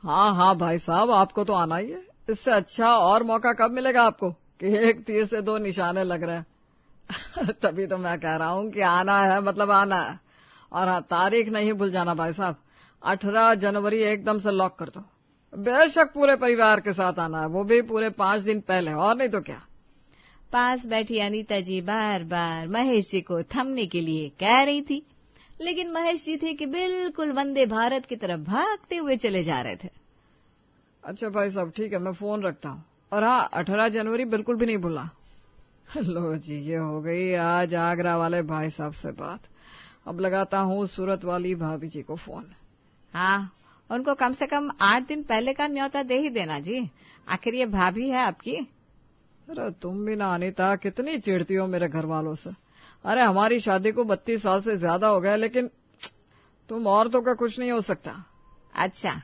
हाँ हाँ भाई साहब, आपको तो आना ही है। इससे अच्छा और मौका कब मिलेगा आपको कि एक तीर से दो निशाने लग रहे हैं। तभी तो मैं कह रहा हूँ कि आना है मतलब आना है। और हाँ, तारीख नहीं भूल जाना भाई साहब, 18 जनवरी एकदम से लॉक कर दो। बेशक पूरे परिवार के साथ आना है, वो भी पूरे 5 दिन पहले, और नहीं तो क्या। पास बैठी अनीता जी बार बार महेश जी को थमने के लिए कह रही थी, लेकिन महेश जी थे कि बिल्कुल वंदे भारत की तरफ भागते हुए चले जा रहे थे। अच्छा भाई साहब ठीक है, मैं फोन रखता हूँ। और हाँ, 18 जनवरी बिल्कुल भी नहीं भूलना। लो जी, ये हो गई आज आगरा वाले भाई साहब से बात। अब लगाता हूँ सूरत वाली भाभी जी को फोन। हाँ, उनको कम से कम 8 दिन पहले का न्योता दे ही देना जी, आखिर ये भाभी है आपकी। अरे तुम भी ना अनीता, कितनी चिढ़ती हो मेरे घर वालों से। अरे हमारी शादी को 32 साल से ज्यादा हो गया, लेकिन तुम औरतों का कुछ नहीं हो सकता। अच्छा,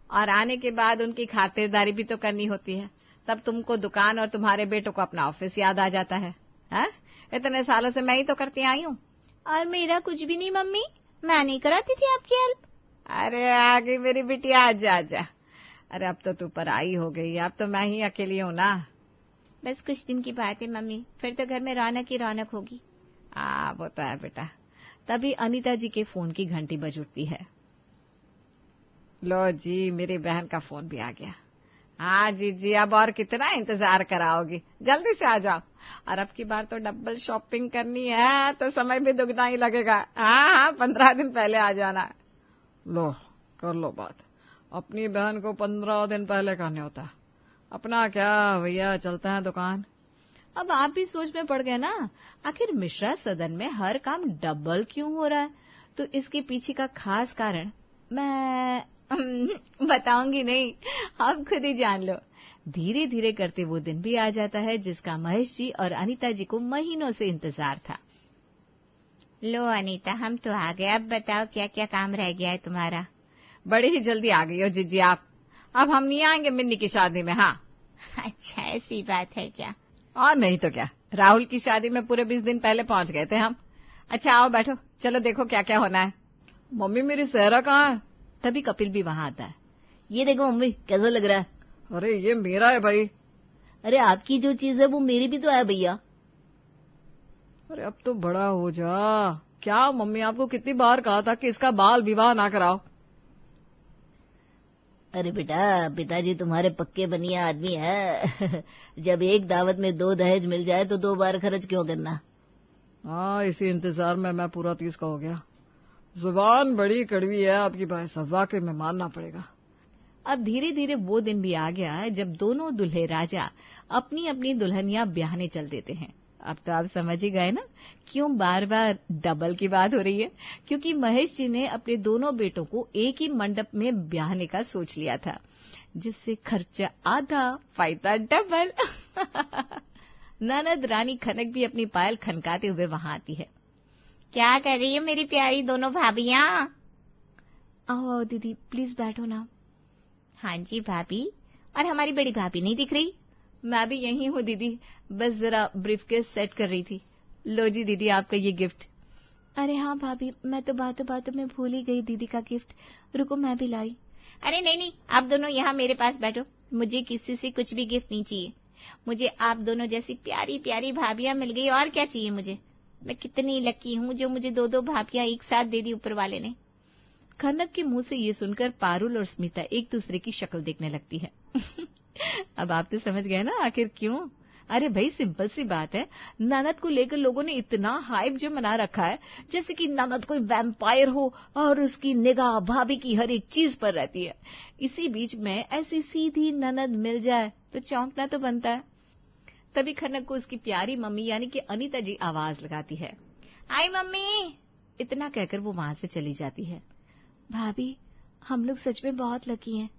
और आने के बाद उनकी खातिरदारी भी तो करनी होती है, तब तुमको दुकान और तुम्हारे बेटों को अपना ऑफिस याद आ जाता है। हा? इतने सालों से मैं ही तो करती आई हूँ। और मेरा कुछ भी नहीं मम्मी, मैं नहीं कराती थी आपकी हेल्प। अरे आ गई मेरी बिटिया, आजा आजा। अरे अब तो तू पराई हो गई, अब तो मैं ही अकेली हूँ ना। बस कुछ दिन की बात है मम्मी, फिर तो घर में रौनक ही रौनक होगी। वो तो है बेटा। तभी अनीता जी के फोन की घंटी बज उठती है। लो जी, मेरी बहन का फोन भी आ गया। हाँ जी जी, अब और कितना इंतजार कराओगी, जल्दी से आ जाओ। और अब की बार तो डबल शॉपिंग करनी है, तो समय भी दुगना ही लगेगा। हाँ, 15 दिन पहले आ जाना। लो कर लो बात, अपनी बहन को 15 दिन पहले का न्योता, अपना क्या भैया, चलते हैं दुकान। अब आप भी सोच में पड़ गए ना, आखिर मिश्रा सदन में हर काम डबल क्यों हो रहा है, तो इसके पीछे का खास कारण मैं बताऊंगी नहीं, आप खुद ही जान लो। धीरे धीरे करते वो दिन भी आ जाता है जिसका महेश जी और अनीता जी को महीनों से इंतजार था। लो अनीता, हम तो आ गए, अब बताओ क्या क्या काम रह गया है तुम्हारा। बड़ी ही जल्दी आ गई हो जीजी आप, अब हम नहीं आएंगे मिन्नी की शादी में। हाँ अच्छा, ऐसी बात है क्या? और नहीं तो क्या, राहुल की शादी में पूरे 20 दिन पहले पहुंच गए थे हम। अच्छा आओ बैठो, चलो देखो क्या क्या होना है। मम्मी मेरी सहरा कहाँ है? तभी कपिल भी वहां आता है। ये देखो मम्मी, कैसा लग रहा है? अरे ये मेरा है भाई। अरे आपकी जो चीज है वो मेरी भी तो है भैया। अरे अब तो बड़ा हो जा। क्या मम्मी, आपको कितनी बार कहा था कि इसका बाल विवाह ना कराओ। अरे बेटा, पिताजी तुम्हारे पक्के बनिया आदमी है। जब एक दावत में 2 दहेज मिल जाए तो 2 बार खर्च क्यों करना। हाँ, इसी इंतजार में मैं पूरा 30 का हो गया। जुबान बड़ी कड़वी है आपकी भाई साहब, वाकई में मानना पड़ेगा। अब धीरे धीरे वो दिन भी आ गया है जब दोनों दुल्हे राजा अपनी अपनी दुल्हनियां ब्याहने चल देते हैं। अब तो आप समझ ही गए ना क्यों बार बार डबल की बात हो रही है, क्योंकि महेश जी ने अपने दोनों बेटों को एक ही मंडप में ब्याहने का सोच लिया था, जिससे खर्चा आधा फायदा डबल। ननद रानी खनक भी अपनी पायल खनकाते हुए वहां आती है। क्या कर रही है मेरी प्यारी दोनों भाभियां? आओ दीदी प्लीज बैठो ना। हाँ जी भाभी, और हमारी बड़ी भाभी नहीं दिख रही? मैं भी यही हूँ दीदी, बस जरा ब्रीफकेस सेट कर रही थी। लो जी दीदी आपका ये गिफ्ट। अरे हाँ भाभी, मैं तो बातों बातों में भूल ही गई दीदी का गिफ्ट, रुको मैं भी लाई। अरे नहीं नहीं, आप दोनों यहाँ मेरे पास बैठो, मुझे किसी से कुछ भी गिफ्ट नहीं चाहिए। मुझे आप दोनों जैसी प्यारी प्यारी भाभियां मिल गई, और क्या चाहिए मुझे। मैं कितनी लकी हूँ जो मुझे 2-2 भाभियां एक साथ दे दी ऊपर वाले ने। खनक के मुंह से ये सुनकर पारुल और स्मिता एक दूसरे की शक्ल देखने लगती है। अब आप तो समझ गए ना आखिर क्यों। अरे भाई सिंपल सी बात है, ननद को लेकर लोगों ने इतना हाइप जो मना रखा है, जैसे कि ननद कोई वैम्पायर हो और उसकी निगाह भाभी की हर एक चीज पर रहती है। इसी बीच में ऐसी सीधी ननद मिल जाए तो चौंकना तो बनता है। तभी खनक को उसकी प्यारी मम्मी यानी कि अनीता जी आवाज लगाती है। हाय मम्मी। इतना कहकर वो वहां से चली जाती है। भाभी, हम लोग सच में बहुत लकी हैं।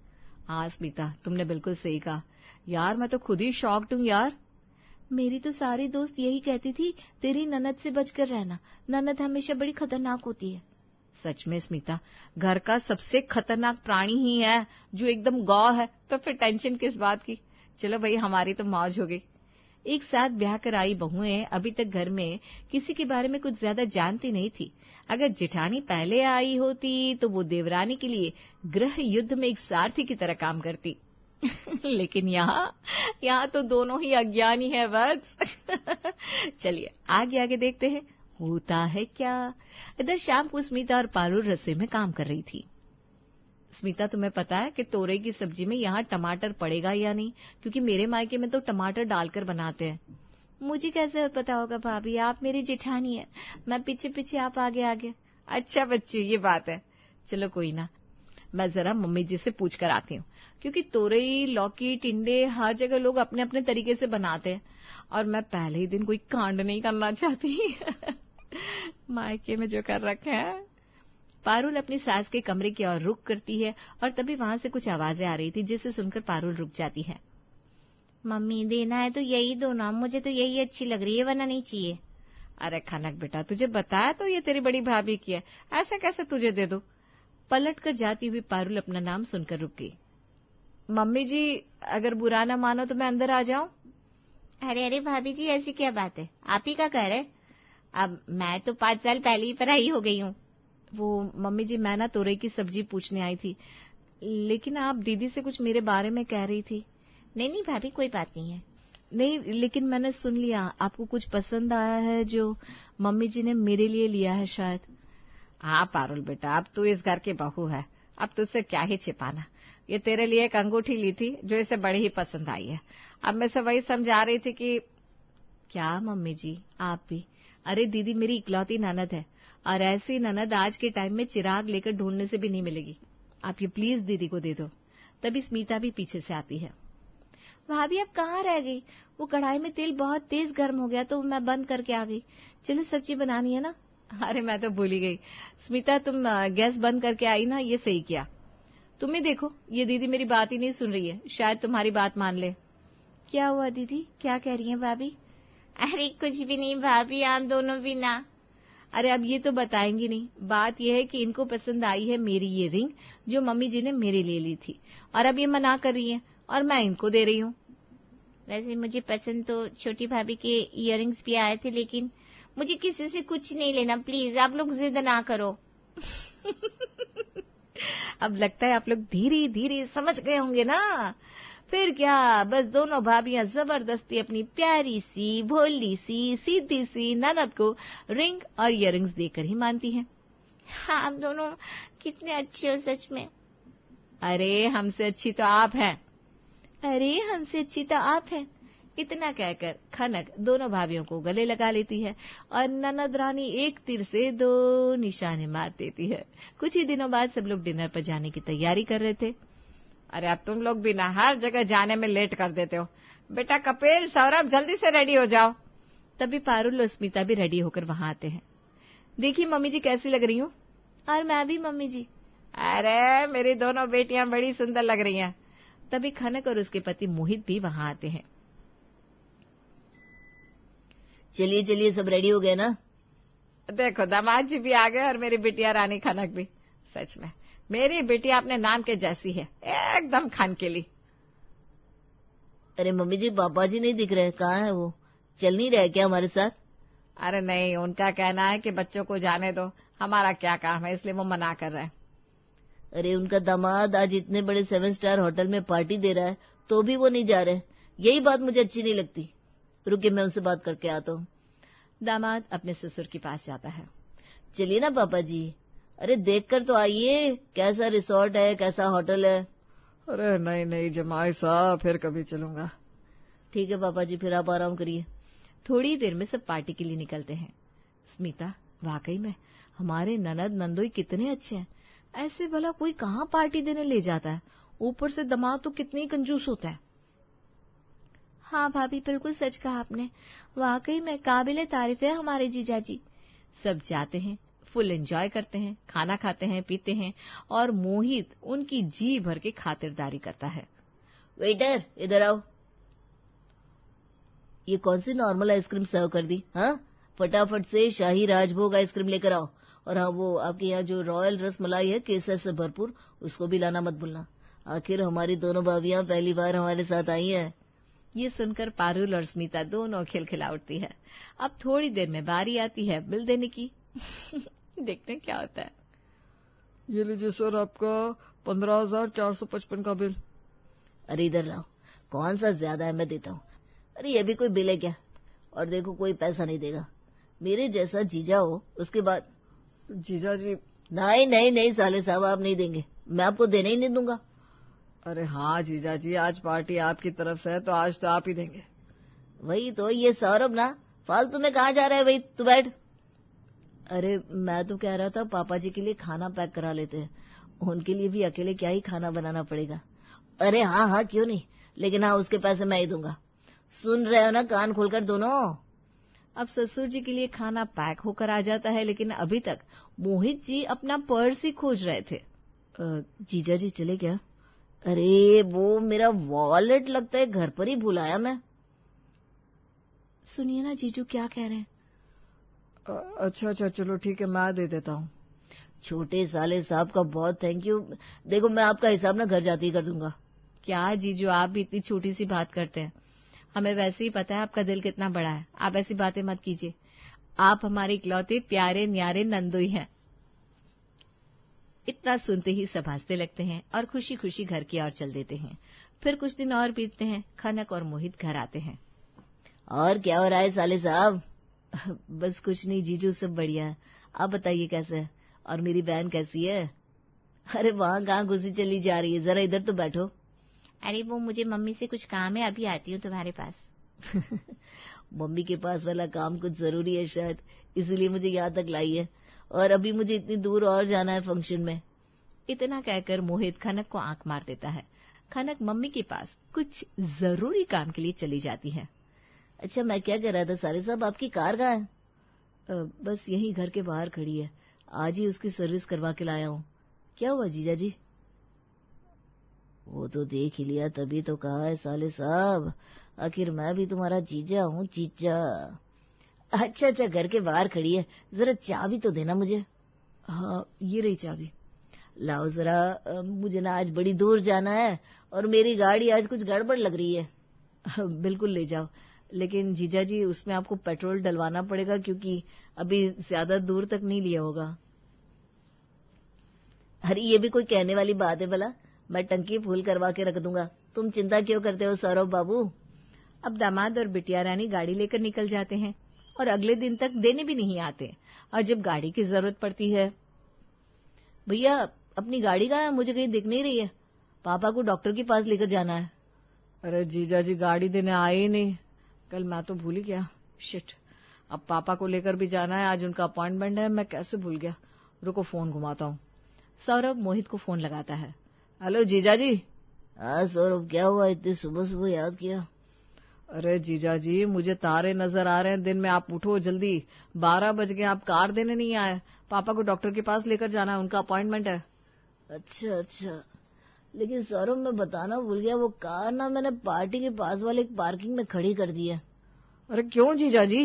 हाँ स्मिता, तुमने बिल्कुल सही कहा यार, मैं तो खुद ही शॉक्ड हूँ यार। मेरी तो सारी दोस्त यही कहती थी, तेरी ननद से बचकर रहना, ननद हमेशा बड़ी खतरनाक होती है। सच में स्मिता, घर का सबसे खतरनाक प्राणी ही है जो एकदम गौ है, तो फिर टेंशन किस बात की। चलो भाई, हमारी तो मौज हो गई। एक साथ ब्याह कर आई बहुएं अभी तक घर में किसी के बारे में कुछ ज्यादा जानती नहीं थी। अगर जेठानी पहले आई होती तो वो देवरानी के लिए गृह युद्ध में एक सारथी की तरह काम करती। लेकिन यहाँ तो दोनों ही अज्ञानी है बस। चलिए आगे आगे देखते हैं होता है क्या। इधर शाम को स्मिता और पारुल रसोई में काम कर रही थी। स्मिता, तुम्हें पता है कि तोरई की सब्जी में यहाँ टमाटर पड़ेगा या नहीं? क्योंकि मेरे मायके में तो टमाटर डालकर बनाते हैं। मुझे कैसे पता होगा भाभी, आप मेरी जेठानी है, मैं पीछे पीछे आप आगे आगे। अच्छा बच्ची, ये बात है। चलो कोई ना, मैं जरा मम्मी जी से पूछ कर आती हूँ, क्योंकि तोरई, लौकी, टिंडे हर जगह लोग अपने अपने तरीके से बनाते हैं और मैं पहले ही दिन कोई कांड नहीं करना चाहती। मायके में जो कर रखे हैं। पारुल अपनी सास के कमरे की ओर रुख करती है और तभी वहां से कुछ आवाजें आ रही थी, जिसे सुनकर पारुल रुक जाती है। मम्मी, देना है तो यही दो ना, मुझे तो यही अच्छी लग रही है, वरना नहीं चाहिए। अरे खनक बेटा, तुझे बताया तो ये तेरी बड़ी भाभी की है, ऐसा कैसे तुझे दे दो? पलट कर जाती हुई पारुल अपना नाम सुनकर रुक गई। मम्मी जी, अगर बुरा ना मानो तो मैं अंदर आ जाऊं? अरे अरे भाभी जी, ऐसी क्या बात है, आप ही का घर है। अब मैं तो 5 साल पहले ही पढ़ाई हो गई हूँ। वो मम्मी जी, मैं ना तोरई की सब्जी पूछने आई थी, लेकिन आप दीदी से कुछ मेरे बारे में कह रही थी। नहीं नहीं भाभी, कोई बात नहीं है। नहीं, लेकिन मैंने सुन लिया आपको कुछ पसंद आया है जो मम्मी जी ने मेरे लिए लिया है शायद। हाँ पारुल बेटा, अब तू इस घर की बहू है, अब तुझसे क्या ही छिपाना। ये तेरे लिए एक अंगूठी ली थी जो इसे बड़ी ही पसंद आई है। अब मैं से वही समझा रही थी कि क्या मम्मी जी आप भी? अरे दीदी मेरी इकलौती ननद है और ऐसी ननद आज के टाइम में चिराग लेकर ढूंढने से भी नहीं मिलेगी। आप ये प्लीज दीदी को दे दो। तभी स्मिता भी पीछे से आती है। भाभी अब कहाँ रह गई? वो कढ़ाई में तेल बहुत तेज गर्म हो गया तो मैं बंद करके आ गई। चलो सब्जी बनानी है ना। अरे मैं तो भूल ही गई। स्मिता, तुम गैस बंद करके आई ना, ये सही किया। तुम ही देखो, ये दीदी मेरी बात ही नहीं सुन रही है, शायद तुम्हारी बात मान ले। क्या हुआ दीदी, क्या कह रही हैं भाभी? अरे कुछ भी नहीं भाभी, आप दोनों भी ना। अरे अब ये तो बताएंगी नहीं। बात यह है कि इनको पसंद आई है मेरी ये रिंग जो मम्मी जी ने मेरे लिए ली थी, और अब ये मना कर रही है और मैं इनको दे रही हूँ। वैसे मुझे पसंद तो छोटी भाभी के इयररिंग्स भी आए थे, लेकिन मुझे किसी से कुछ नहीं लेना, प्लीज आप लोग जिद ना करो। अब लगता है आप लोग धीरे धीरे समझ गए होंगे ना। फिर क्या, बस दोनों भाभियां जबरदस्ती अपनी प्यारी सी, भोली सी, सीधी सी ननद को रिंग और इयररिंग्स देकर ही मानती हैं। हाँ, आप दोनों कितने अच्छे हो सच में। अरे हमसे अच्छी तो आप हैं। अरे हमसे अच्छी तो आप हैं। इतना कहकर खनक दोनों भाभियों को गले लगा लेती है और ननद रानी एक तीर से 2 निशाने मार देती है। कुछ ही दिनों बाद सब लोग डिनर पर जाने की तैयारी कर रहे थे। अरे अब तुम लोग भी ना हर जगह जाने में लेट कर देते हो। बेटा कपिल, सौरभ, जल्दी से रेडी हो जाओ। तभी पारुल और स्मिता भी रेडी होकर वहां आते हैं। देखिए मम्मी जी कैसी लग रही हूँ? और मैं भी मम्मी जी। अरे मेरी दोनों बेटियां बड़ी सुंदर लग रही हैं। तभी खनक और उसके पति मोहित भी वहां आते हैं। चलिए चलिए, सब रेडी हो गए ना? देखो दामाद जी भी आ गए और मेरी बिटिया रानी खनक भी। सच में मेरी बिटिया अपने नाम के जैसी है, एकदम खान के लिए। अरे मम्मी जी, पापा जी नहीं दिख रहे, कहाँ है वो? चल नहीं रहे क्या हमारे साथ? अरे नहीं, उनका कहना है कि बच्चों को जाने दो, हमारा क्या काम है, इसलिए वो मना कर रहे हैं। अरे उनका दामाद आज इतने बड़े 7 स्टार होटल में पार्टी दे रहा है तो भी वो नहीं जा रहे। यही बात मुझे अच्छी नहीं लगती। रुकिए, मैं उनसे बात करके आता हूँ। दामाद अपने ससुर के पास जाता है। चलिए ना पापा जी। अरे देखकर तो आइए, कैसा रिसोर्ट है, कैसा होटल है। अरे नहीं नहीं जमाई साहब, फिर कभी चलूंगा। ठीक है पापा जी, फिर आप आराम करिए। थोड़ी देर में सब पार्टी के लिए निकलते हैं। स्मिता, वाकई में हमारे ननद नंदोई कितने अच्छे हैं। ऐसे भला कोई कहाँ पार्टी देने ले जाता है। ऊपर से दामाद तो कितनी कंजूस होता है। हाँ भाभी, बिल्कुल सच कहा आपने, वाकई में काबिले तारीफ है हमारे जीजाजी। सब जाते हैं, फुल एंजॉय करते हैं, खाना खाते हैं, पीते हैं और मोहित उनकी जी भर के खातिरदारी करता है। वेटर इधर आओ। ये कौन सी नॉर्मल आइसक्रीम सर्व कर दी? हाँ, फटाफट से शाही राजभोग आइसक्रीम लेकर आओ। और हाँ, वो आपके यहाँ जो रॉयल रसमलाई है केसर से भरपूर, उसको भी लाना मत भूलना। आखिर हमारी दोनों भाभियां पहली बार हमारे साथ आई हैं। ये सुनकर पारुल और स्मिता दोनों खिलखिला उठती है। अब थोड़ी देर में बारी आती है बिल देने की। देखते हैं क्या होता है। ये लीजिए सर, आपका 15,455 का बिल। अरे इधर लाओ, कौन सा ज्यादा है मैं देता हूँ। अरे ये भी कोई बिल है क्या? और देखो कोई पैसा नहीं देगा, मेरे जैसा जीजा हो उसके बाद। जीजा जी। नहीं नहीं नहीं साले साहब, आप नहीं देंगे, मैं आपको देने ही नहीं दूंगा। अरे हाँ जीजा जी, आज पार्टी आपकी तरफ से है तो आज तो आप ही देंगे। वही तो, ये सौरभ ना फालतू में कहाँ जा रहा है भाई, तू बैठ। अरे मैं तो कह रहा था पापा जी के लिए खाना पैक करा लेते हैं, उनके लिए भी अकेले क्या ही खाना बनाना पड़ेगा। अरे हाँ हाँ क्यों नहीं, लेकिन हाँ उसके पैसे मैं ही दूंगा। सुन रहे हो ना कान खोलकर दोनों। अब ससुर जी के लिए खाना पैक होकर आ जाता है, लेकिन अभी तक मोहित जी अपना पर्स ही खोज रहे थे। जीजा जी चले क्या? अरे वो मेरा वॉलेट लगता है घर पर ही भुलाया मैं। सुनिए ना जीजू क्या कह रहे हैं। अच्छा अच्छा चलो ठीक है, मैं दे देता हूँ। छोटे साले साहब का बहुत थैंक यू। देखो मैं आपका हिसाब ना घर जाते ही कर दूंगा। क्या जीजू, आप भी इतनी छोटी सी बात करते हैं, हमें वैसे ही पता है आपका दिल कितना बड़ा है। आप ऐसी बातें मत कीजिए, आप हमारे इकलौते प्यारे न्यारे नंदोई हैं। इतना सुनते ही सब हंसते लगते हैं और खुशी खुशी घर की ओर चल देते हैं। फिर कुछ दिन और बीतते हैं, खनक और मोहित घर आते हैं। और क्या हो रहा है साले साहब? बस कुछ नहीं जीजू, सब बढ़िया है। आप बताइए कैसे है, और मेरी बहन कैसी है? अरे वहाँ कहाँ घुसी चली जा रही है, जरा इधर तो बैठो। अरे वो मुझे मम्मी से कुछ काम है, अभी आती हूँ तुम्हारे पास। मम्मी के पास वाला काम कुछ जरूरी है शायद, इसीलिए मुझे यहाँ तक लाई है, और अभी मुझे इतनी दूर और जाना है फंक्शन में। इतना कहकर मोहित खनक को आंख मार देता है। खनक मम्मी के पास कुछ जरूरी काम के लिए चली जाती है। अच्छा मैं क्या कह रहा था साले साहब, आपकी कार कहाँ है? बस यहीं घर के बाहर खड़ी है, आज ही उसकी सर्विस करवा के लाया हूँ। क्या हुआ जीजा जी? वो तो देख ही लिया, तभी तो कहा है साले साहब, आखिर मैं भी तुम्हारा जीजा हूँ, जीजा। अच्छा अच्छा घर के बाहर खड़ी है, जरा चाबी तो देना मुझे। हाँ ये रही चाबी, लाओ जरा। मुझे ना आज बड़ी दूर जाना है और मेरी गाड़ी आज कुछ गड़बड़ लग रही है। बिल्कुल ले जाओ, लेकिन जीजा जी उसमें आपको पेट्रोल डलवाना पड़ेगा, क्योंकि अभी ज्यादा दूर तक नहीं लिया होगा। अरे ये भी कोई कहने वाली बात है भला, मैं टंकी फुल करवा के रख दूंगा, तुम चिंता क्यों करते हो सौरभ बाबू। अब दामाद और बिटिया रानी गाड़ी लेकर निकल जाते हैं और अगले दिन तक देने भी नहीं आते। और जब गाड़ी की जरूरत पड़ती है, भैया अपनी गाड़ी कहाँ है, मुझे कहीं दिख नहीं रही है, पापा को डॉक्टर के पास लेकर जाना है। अरे जीजा जी गाड़ी देने आए ही नहीं, कल मैं तो भूल ही गया, शिट। अब पापा को लेकर भी जाना है, आज उनका अपॉइंटमेंट है, मैं कैसे भूल गया। रुको फोन घुमाता हूँ। सौरभ मोहित को फोन लगाता है। हेलो जीजा जी। हाँ सौरभ क्या हुआ, इतनी सुबह सुबह याद किया? अरे जीजा जी मुझे तारे नजर आ रहे हैं दिन में, आप उठो जल्दी, 12 बज गए, आप कार देने नहीं आए, पापा को डॉक्टर के पास लेकर जाना है, उनका अपॉइंटमेंट है। अच्छा अच्छा, लेकिन सौरभ मैं बताना भूल गया, वो कार ना मैंने पार्टी के पास वाले एक पार्किंग में खड़ी कर दी है। अरे क्यों जीजा जी?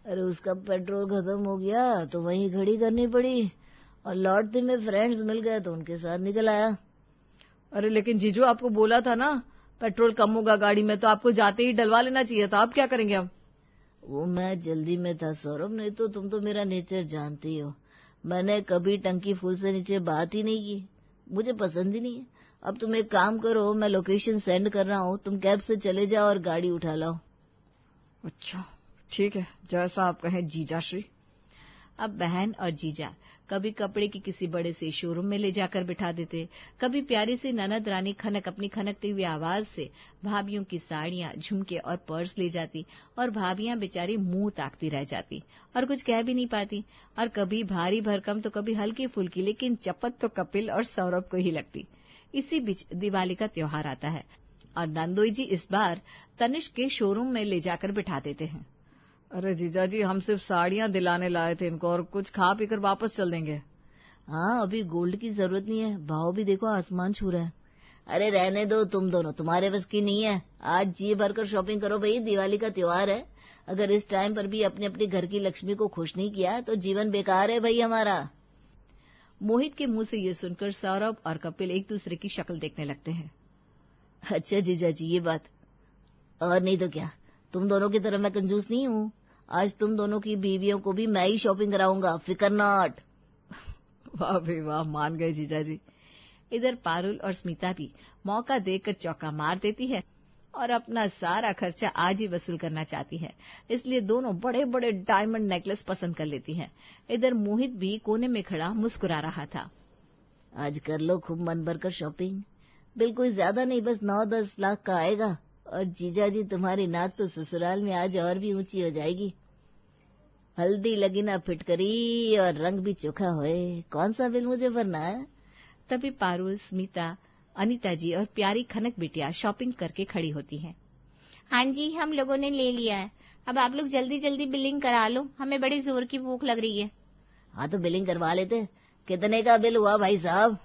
अरे उसका पेट्रोल खत्म हो गया तो वहीं खड़ी करनी पड़ी, और लौटते में फ्रेंड्स मिल गए तो उनके साथ निकल आया। अरे लेकिन जीजू आपको बोला था ना पेट्रोल कम होगा गाड़ी में, तो आपको जाते ही डलवा लेना चाहिए था, आप क्या करेंगे अब? वो मैं जल्दी में था सौरभ, नहीं तो तुम तो मेरा नेचर जानती हो, मैंने कभी टंकी फुल से नीचे बात ही नहीं की, मुझे पसंद ही नहीं है। अब तुम एक काम करो, मैं लोकेशन सेंड कर रहा हूँ, तुम कैब से चले जाओ और गाड़ी उठा लाओ। अच्छा ठीक है, जैसा आप कहें जीजा श्री। अब बहन और जीजा कभी कपड़े की किसी बड़े से शोरूम में ले जाकर बिठा देते, कभी प्यारी सी ननद रानी खनक अपनी खनकती हुई आवाज से भाभियों की साड़ियां, झुमके और पर्स ले जाती, और भाभियां बेचारी मुंह ताकती रह जाती और कुछ कह भी नहीं पाती। और कभी भारी भरकम तो कभी हल्की फुल्की, लेकिन चपत तो कपिल और सौरभ को ही लगती। इसी बीच दिवाली का त्योहार आता है और नंदोई जी इस बार तनिष्क के शोरूम में ले जाकर बिठा देते हैं। अरे जीजा जी हम सिर्फ साड़ियां दिलाने लाए थे इनको, और कुछ खा पीकर वापस चल देंगे। हाँ अभी गोल्ड की जरूरत नहीं है, भाव भी देखो आसमान छू रहा है। अरे रहने दो तुम दोनों, तुम्हारे बस की नहीं है, आज जी भरकर शॉपिंग करो भाई, दिवाली का त्योहार है। अगर इस टाइम पर भी अपने अपने घर की लक्ष्मी को खुश नहीं किया तो जीवन बेकार है भाई हमारा। मोहित के मुंह से ये सुनकर सौरभ और कपिल एक दूसरे की शक्ल देखने लगते हैं। अच्छा जीजा जी ये बात, और नहीं तो क्या, तुम दोनों की तरह मैं कंजूस नहीं हूँ। आज तुम दोनों की बीवियों को भी मैं ही शॉपिंग कराऊंगा, फिकर नॉट। वाह भी वाह, मान गए जीजा जी। इधर पारुल और स्मिता भी मौका देखकर चौका मार देती है और अपना सारा खर्चा आज ही वसूल करना चाहती है, इसलिए दोनों बड़े बड़े डायमंड नेकलेस पसंद कर लेती हैं। इधर मोहित भी कोने में खड़ा मुस्कुरा रहा था। आज कर लो खूब मन भर कर शॉपिंग, बिल्कुल ज्यादा नहीं, बस 9-10 लाख का आएगा। और जीजा जी तुम्हारी नाक तो ससुराल में आज और भी ऊंची हो जाएगी। हल्दी लगी ना फिटकरी और रंग भी चोखा होए, कौन सा बिल मुझे भरना है। तभी पारुल, स्मिता, अनीता जी और प्यारी खनक बिटिया शॉपिंग करके खड़ी होती हैं। हाँ जी, हम लोगों ने ले लिया है, अब आप लोग जल्दी जल्दी बिलिंग करा लो, हमें बड़ी जोर की भूख लग रही है। हाँ तो बिलिंग करवा लेते। कितने का बिल हुआ भाई साहब?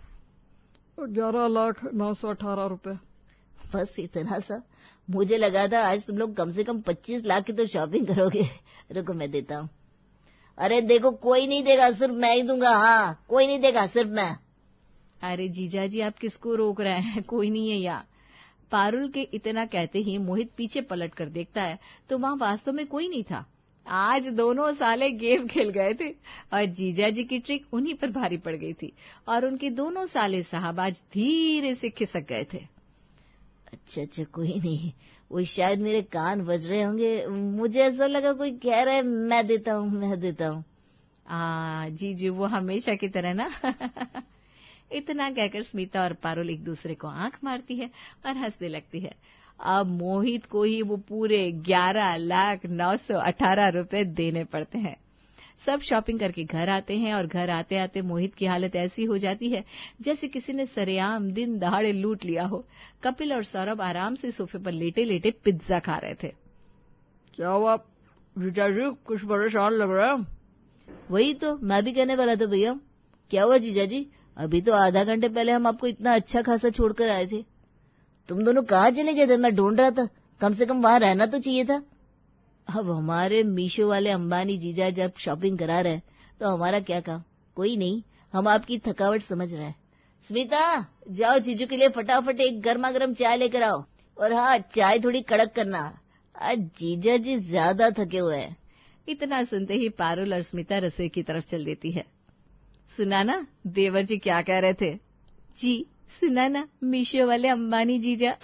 11,918 रुपए। बस इतना सा? मुझे लगा था आज तुम लोग कम से कम 25 लाख की तो शॉपिंग करोगे। रुको मैं देता हूँ। अरे देखो, कोई नहीं देगा, सिर्फ मैं ही दूंगा। हाँ, कोई नहीं देगा, सिर्फ मैं। अरे जीजा जी, आप किसको रोक रहे हैं, कोई नहीं है यहाँ। पारुल के इतना कहते ही मोहित पीछे पलट कर देखता है तो वहाँ वास्तव में कोई नहीं था। आज दोनों साले गेम खेल गए थे और जीजा जी की ट्रिक उन्हीं पर भारी पड़ गई थी और उनके दोनों साले साहब आज धीरे से खिसक गए थे। अच्छा, कोई नहीं, वो शायद मेरे कान बज रहे होंगे। मुझे ऐसा लगा कोई कह रहा है मैं देता हूँ। जीजू वो हमेशा की तरह ना। इतना कहकर स्मिता और पारुल एक दूसरे को आंख मारती है और हंसने लगती है। अब मोहित को ही वो पूरे 11,918 रुपए देने पड़ते हैं। सब शॉपिंग करके घर आते हैं और घर आते आते मोहित की हालत ऐसी हो जाती है जैसे किसी ने सरेआम दिन दहाड़े लूट लिया हो। कपिल और सौरभ आराम से सोफे पर लेटे लेटे पिज्जा खा रहे थे। क्या हुआ जीजा जी, कुछ परेशान लग रहा है? वही तो मैं भी कहने वाला था भैया। क्या हुआ जीजा जी? अभी तो आधा घंटे पहले हम आपको इतना अच्छा खासा छोड़कर आए थे। तुम दोनों कहाँ चले गए थे? मैं ढूंढ रहा था, कम से कम वहां रहना तो चाहिए था। अब हमारे मीशो वाले अंबानी जीजा जब शॉपिंग करा रहे तो हमारा क्या काम? कोई नहीं, हम आपकी थकावट समझ रहे हैं। स्मिता, जाओ जीजू के लिए फटाफट एक गर्मा गर्म चाय लेकर आओ। और हाँ, चाय थोड़ी कड़क करना, आज जीजा जी ज्यादा थके हुए हैं। इतना सुनते ही पारुल और स्मिता रसोई की तरफ चल देती है। सुना ना देवर जी क्या कह रहे थे? जी सुना ना, मीशो वाले अंबानी जीजा।